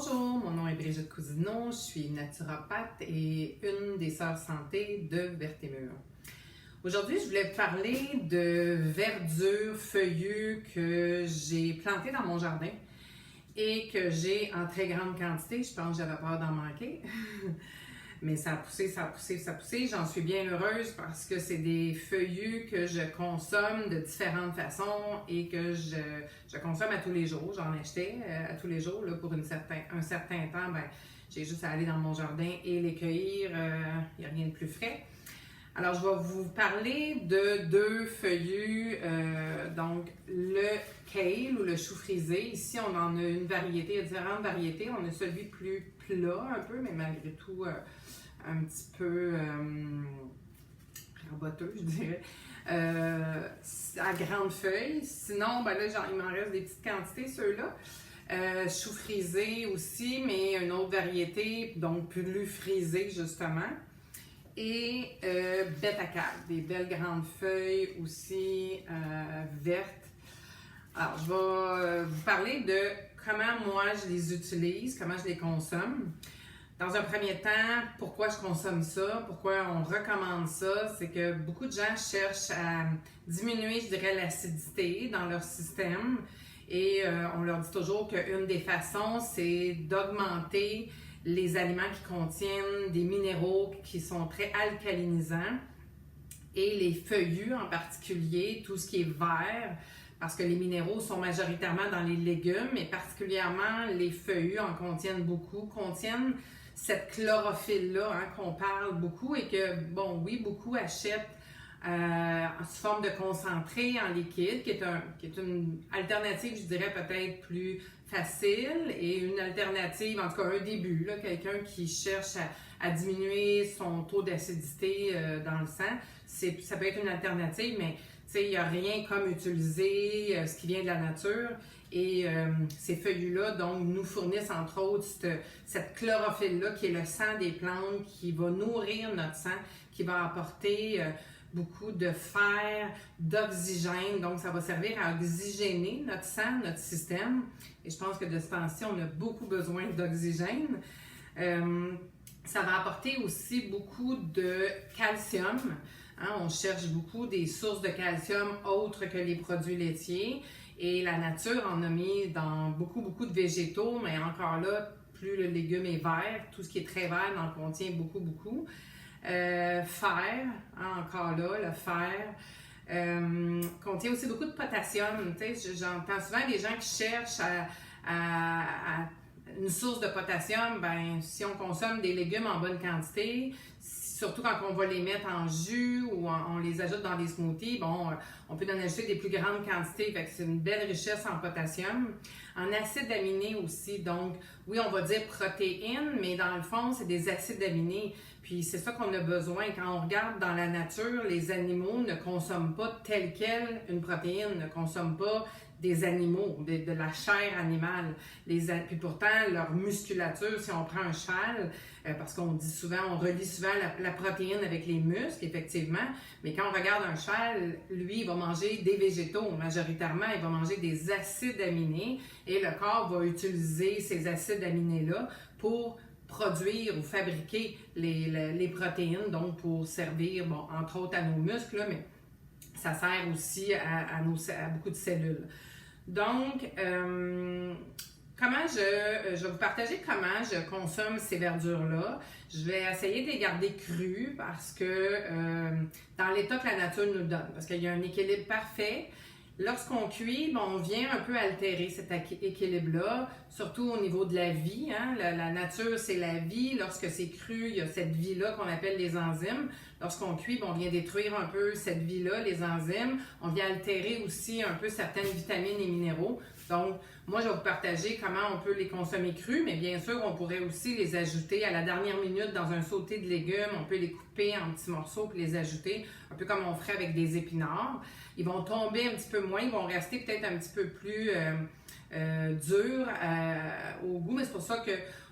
Bonjour, mon nom est Brigitte Cousineau, je suis naturopathe et une des sœurs santé de Vertémur. Aujourd'hui, je voulais parler de verdure feuillue que j'ai plantée dans mon jardin et que j'ai en très grande quantité. Je pense que j'avais peur d'en manquer. Mais ça a poussé, ça a poussé, ça a poussé. J'en suis bien heureuse parce que c'est des feuillus que je consomme de différentes façons et que je consomme à tous les jours. J'en achetais à tous les jours. Là, pour un certain temps, j'ai juste à aller dans mon jardin et les cueillir. Il n'y a rien de plus frais. Alors, je vais vous parler de deux feuillus, donc le kale ou le chou frisé. Ici, on en a une variété, il y a différentes variétés. On a celui plus plat un peu, mais malgré tout un petit peu raboteux, je dirais, à grandes feuilles. Sinon, là, il m'en reste des petites quantités, ceux-là. Chou frisé aussi, mais une autre variété, donc plus frisé, justement. Et bêta-cape, des belles grandes feuilles aussi vertes. Alors, je vais vous parler de comment moi je les utilise, comment je les consomme. Dans un premier temps, pourquoi je consomme ça, pourquoi on recommande ça, c'est que beaucoup de gens cherchent à diminuer, je dirais, l'acidité dans leur système. Et on leur dit toujours qu'une des façons, c'est d'augmenter les aliments qui contiennent des minéraux qui sont très alcalinisants et les feuillus en particulier, tout ce qui est vert, parce que les minéraux sont majoritairement dans les légumes, mais particulièrement les feuillus en contiennent beaucoup, contiennent cette chlorophylle-là qu'on parle beaucoup et que, bon, oui, beaucoup achètent sous forme de concentré en liquide, qui est une alternative, je dirais, peut-être plus facile et une alternative, en tout cas un début, quelqu'un qui cherche à diminuer son taux d'acidité dans le sang, ça peut être une alternative, mais il n'y a rien comme utiliser ce qui vient de la nature. Et ces feuillus-là, donc, nous fournissent entre autres cette chlorophylle-là qui est le sang des plantes, qui va nourrir notre sang, qui va apporter beaucoup de fer, d'oxygène. Donc, ça va servir à oxygéner notre sang, notre système. Et je pense que de ce temps-ci, on a beaucoup besoin d'oxygène. Ça va apporter aussi beaucoup de calcium. On cherche beaucoup des sources de calcium autres que les produits laitiers. Et la nature en a mis dans beaucoup de végétaux, mais encore là, plus le légume est vert, tout ce qui est très vert en contient beaucoup. Fer, encore là, le fer. Contient aussi beaucoup de potassium. J'entends souvent des gens qui cherchent à une source de potassium. Si on consomme des légumes en bonne quantité, surtout quand on va les mettre en jus ou on les ajoute dans des smoothies, on peut en ajouter des plus grandes quantités. Fait que c'est une belle richesse en potassium. En acides aminés aussi, donc oui, on va dire protéines, mais dans le fond, c'est des acides aminés. Puis c'est ça qu'on a besoin. Quand on regarde dans la nature, les animaux ne consomment pas telle quelle une protéine, ne consomment pas des animaux, de la chair animale. Puis pourtant, leur musculature, si on prend un cheval, parce qu'on dit souvent, on relie souvent la protéine avec les muscles, effectivement, mais quand on regarde un cheval, lui, il va manger des végétaux, majoritairement, il va manger des acides aminés, et le corps va utiliser ces acides aminés-là pour produire ou fabriquer les protéines, donc pour servir, entre autres à nos muscles, mais ça sert aussi à beaucoup de cellules. Donc, je vais vous partager comment je consomme ces verdures-là. Je vais essayer de les garder crues parce que dans l'état que la nature nous donne, parce qu'il y a un équilibre parfait. Lorsqu'on cuit, on vient un peu altérer cet équilibre-là, surtout au niveau de la vie. La nature, c'est la vie. Lorsque c'est cru, il y a cette vie-là qu'on appelle les enzymes. Lorsqu'on cuit, on vient détruire un peu cette vie-là, les enzymes. On vient altérer aussi un peu certaines vitamines et minéraux. Donc, moi, je vais vous partager comment on peut les consommer crus, mais bien sûr, on pourrait aussi les ajouter à la dernière minute dans un sauté de légumes. On peut les couper en petits morceaux puis les ajouter, un peu comme on ferait avec des épinards. Ils vont tomber un petit peu moins, ils vont rester peut-être un petit peu plus durs au goût, mais c'est pour ça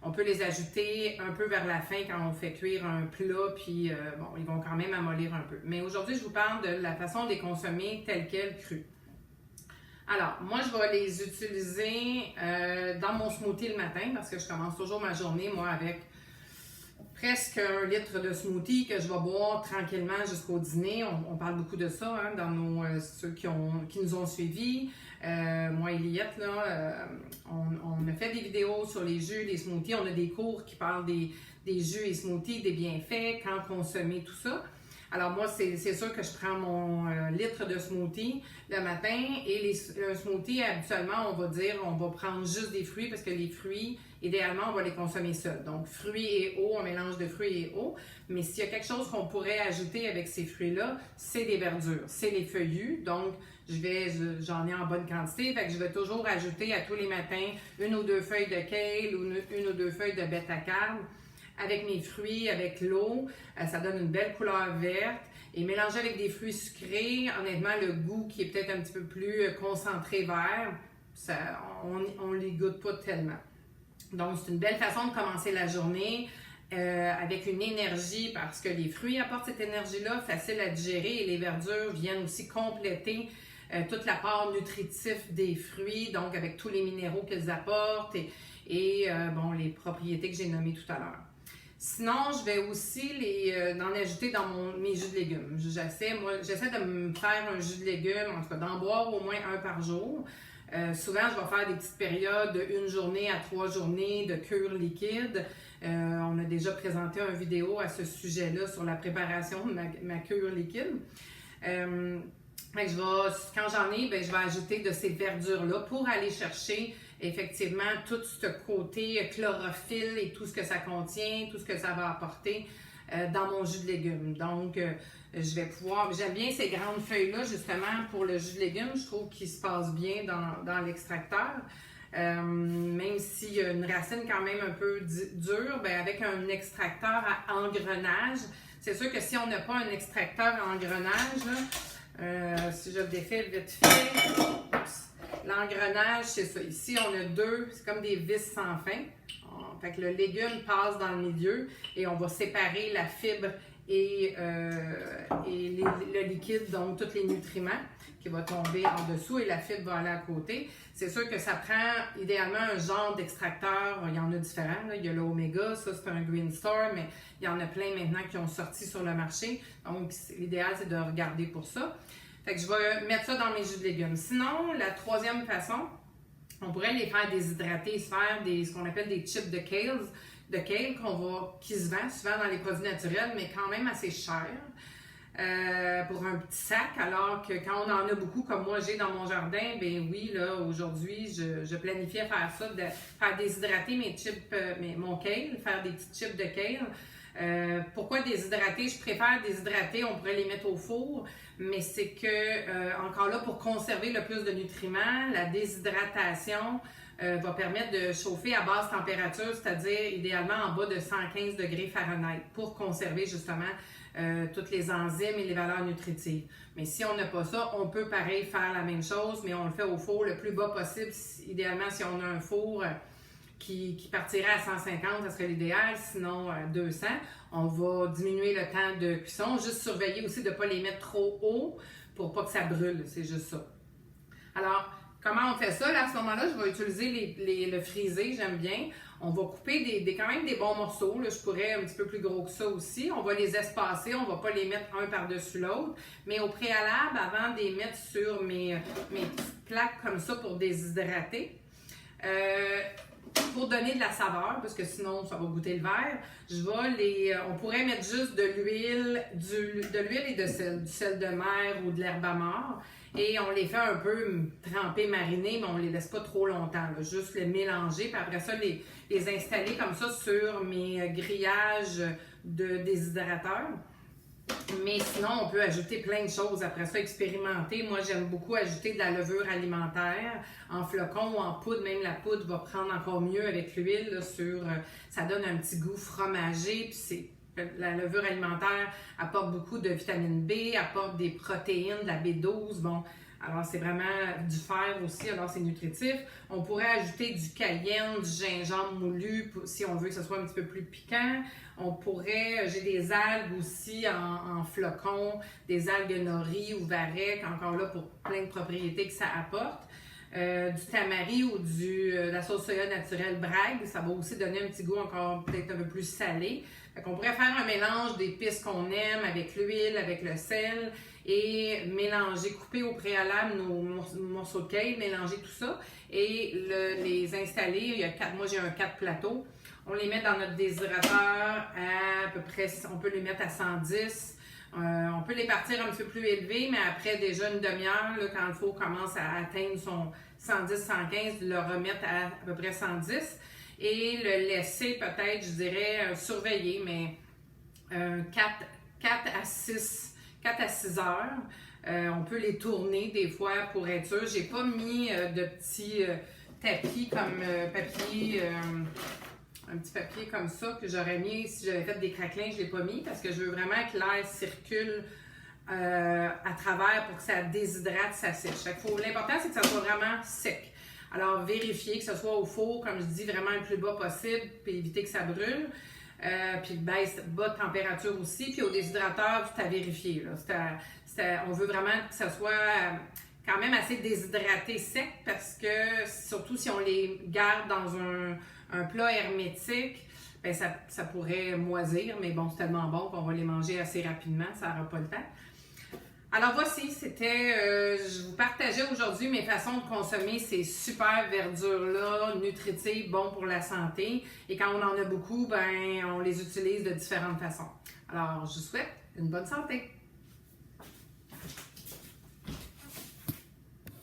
qu'on peut les ajouter un peu vers la fin quand on fait cuire un plat, puis ils vont quand même amollir un peu. Mais aujourd'hui, je vous parle de la façon de les consommer telles quelles crues. Alors, moi, je vais les utiliser dans mon smoothie le matin parce que je commence toujours ma journée, moi, avec presque 1 litre de smoothie que je vais boire tranquillement jusqu'au dîner. On parle beaucoup de ça hein, dans ceux qui nous ont suivis. Moi et Liette, là, on a fait des vidéos sur les jus, les smoothies. On a des cours qui parlent des jus et smoothies, des bienfaits, quand consommer, tout ça. Alors moi, c'est sûr que je prends mon litre de smoothie le matin et un smoothie, habituellement, on va prendre juste des fruits parce que les fruits, idéalement, on va les consommer seuls. Donc, fruits et eau, un mélange de fruits et eau. Mais s'il y a quelque chose qu'on pourrait ajouter avec ces fruits-là, c'est des verdures, c'est les feuillus. Donc, j'en ai en bonne quantité, fait que je vais toujours ajouter à tous les matins 1 ou 2 feuilles de kale ou 1 ou 2 feuilles de bêta-carbe. Avec mes fruits, avec l'eau, ça donne une belle couleur verte. Et mélangé avec des fruits sucrés, honnêtement, le goût qui est peut-être un petit peu plus concentré vert, on ne les goûte pas tellement. Donc, c'est une belle façon de commencer la journée avec une énergie parce que les fruits apportent cette énergie-là, facile à digérer et les verdures viennent aussi compléter toute la part nutritive des fruits, donc avec tous les minéraux qu'ils apportent et les propriétés que j'ai nommées tout à l'heure. Sinon, je vais aussi en ajouter dans mes jus de légumes. J'essaie de me faire un jus de légumes, en tout cas d'en boire au moins 1 par jour. Souvent, je vais faire des petites périodes de 1 journée à 3 journées de cure liquide. On a déjà présenté une vidéo à ce sujet-là sur la préparation de ma cure liquide. Quand j'en ai, je vais ajouter de ces verdures-là pour aller chercher effectivement tout ce côté chlorophylle et tout ce que ça contient, tout ce que ça va apporter dans mon jus de légumes. Donc, j'aime bien ces grandes feuilles-là justement pour le jus de légumes. Je trouve qu'il se passe bien dans l'extracteur. Même s'il y a une racine quand même un peu dure, avec un extracteur à engrenage, c'est sûr que si on n'a pas un extracteur à engrenage, là, si je le défais vite fait, l'engrenage, c'est ça. Ici, on a 2, c'est comme des vis sans fin. Fait que le légume passe dans le milieu et on va séparer la fibre et le liquide, donc tous les nutriments qui vont tomber en dessous et la fibre va aller à côté. C'est sûr que ça prend idéalement un genre d'extracteur. Il y en a différents. Là. Il y a l'Omega, ça c'est un Green Star, mais il y en a plein maintenant qui ont sorti sur le marché. Donc l'idéal c'est de regarder pour ça. Fait que je vais mettre ça dans mes jus de légumes. Sinon, la troisième façon, on pourrait les faire déshydrater, se faire ce qu'on appelle des chips de kale qui se vend souvent dans les produits naturels, mais quand même assez cher pour un petit sac, alors que quand on en a beaucoup, comme moi j'ai dans mon jardin, ben oui, là, aujourd'hui, je planifiais faire ça, de faire déshydrater mon kale, faire des petits chips de kale. Pourquoi déshydrater? Je préfère déshydrater, on pourrait les mettre au four, mais c'est que, encore là, pour conserver le plus de nutriments, la déshydratation va permettre de chauffer à basse température, c'est-à-dire idéalement en bas de 115 degrés Fahrenheit, pour conserver justement toutes les enzymes et les valeurs nutritives. Mais si on n'a pas ça, on peut pareil faire la même chose, mais on le fait au four le plus bas possible. Idéalement, si on a un four qui partirait à 150, ça serait l'idéal, sinon 200. On va diminuer le temps de cuisson, juste surveiller aussi de ne pas les mettre trop haut pour pas que ça brûle, c'est juste ça. Alors, comment on fait ça? Là, à ce moment-là, je vais utiliser le frisé, j'aime bien. On va couper quand même des bons morceaux. Là, je pourrais un petit peu plus gros que ça aussi. On va les espacer, on ne va pas les mettre un par-dessus l'autre. Mais au préalable, avant de les mettre sur mes petites plaques comme ça pour déshydrater, pour donner de la saveur, parce que sinon ça va goûter le verre, on pourrait mettre juste de l'huile et du sel de mer ou de l'herbe à mort. Et on les fait un peu tremper, mariner, mais on les laisse pas trop longtemps. Là, juste les mélanger, puis après ça, les installer comme ça sur mes grillages de déshydrateur. Mais sinon, on peut ajouter plein de choses. Après ça, expérimenter. Moi, j'aime beaucoup ajouter de la levure alimentaire en flocons ou en poudre. Même la poudre va prendre encore mieux avec l'huile. Ça donne un petit goût fromager. Puis la levure alimentaire apporte beaucoup de vitamine B, apporte des protéines, de la B12. Bon, Alors, c'est vraiment du fer aussi, alors c'est nutritif. On pourrait ajouter du cayenne, du gingembre moulu, si on veut que ce soit un petit peu plus piquant. J'ai des algues aussi en flocons, des algues nori ou varech, encore là pour plein de propriétés que ça apporte. Du tamari ou la sauce soya naturelle Bragg, ça va aussi donner un petit goût encore peut-être un peu plus salé. Fait qu'on pourrait faire un mélange d'épices qu'on aime avec l'huile, avec le sel et mélanger, couper au préalable nos morceaux de kale, mélanger tout ça et les installer. Moi j'ai un 4 plateaux. On les met dans notre déshydrateur à peu près, on peut les mettre à 110. On peut les partir un petit peu plus élevés, mais après déjà une demi-heure, là, quand le four commence à atteindre son 110-115, le remettre à peu près 110 et le laisser peut-être, je dirais, surveiller, mais 4 à 6 heures. On peut les tourner des fois pour être sûr. J'ai pas mis de petits tapis comme papier... un petit papier comme ça que j'aurais mis si j'avais fait des craquelins, je ne l'ai pas mis parce que je veux vraiment que l'air circule à travers pour que ça déshydrate, ça sèche. L'important, c'est que ça soit vraiment sec. Alors, vérifier que ce soit au four, comme je dis, vraiment le plus bas possible, puis éviter que ça brûle. Puis baisse bas de température aussi. Puis au déshydrateur, tout à vérifier. Là. On veut vraiment que ça soit quand même assez déshydraté sec parce que surtout si on les garde dans un plat hermétique, ben ça pourrait moisir, mais bon, c'est tellement bon qu'on va les manger assez rapidement, ça n'aura pas le temps. Alors voici, je vous partageais aujourd'hui mes façons de consommer ces super verdures-là, nutritives, bons pour la santé. Et quand on en a beaucoup, ben on les utilise de différentes façons. Alors, je vous souhaite une bonne santé!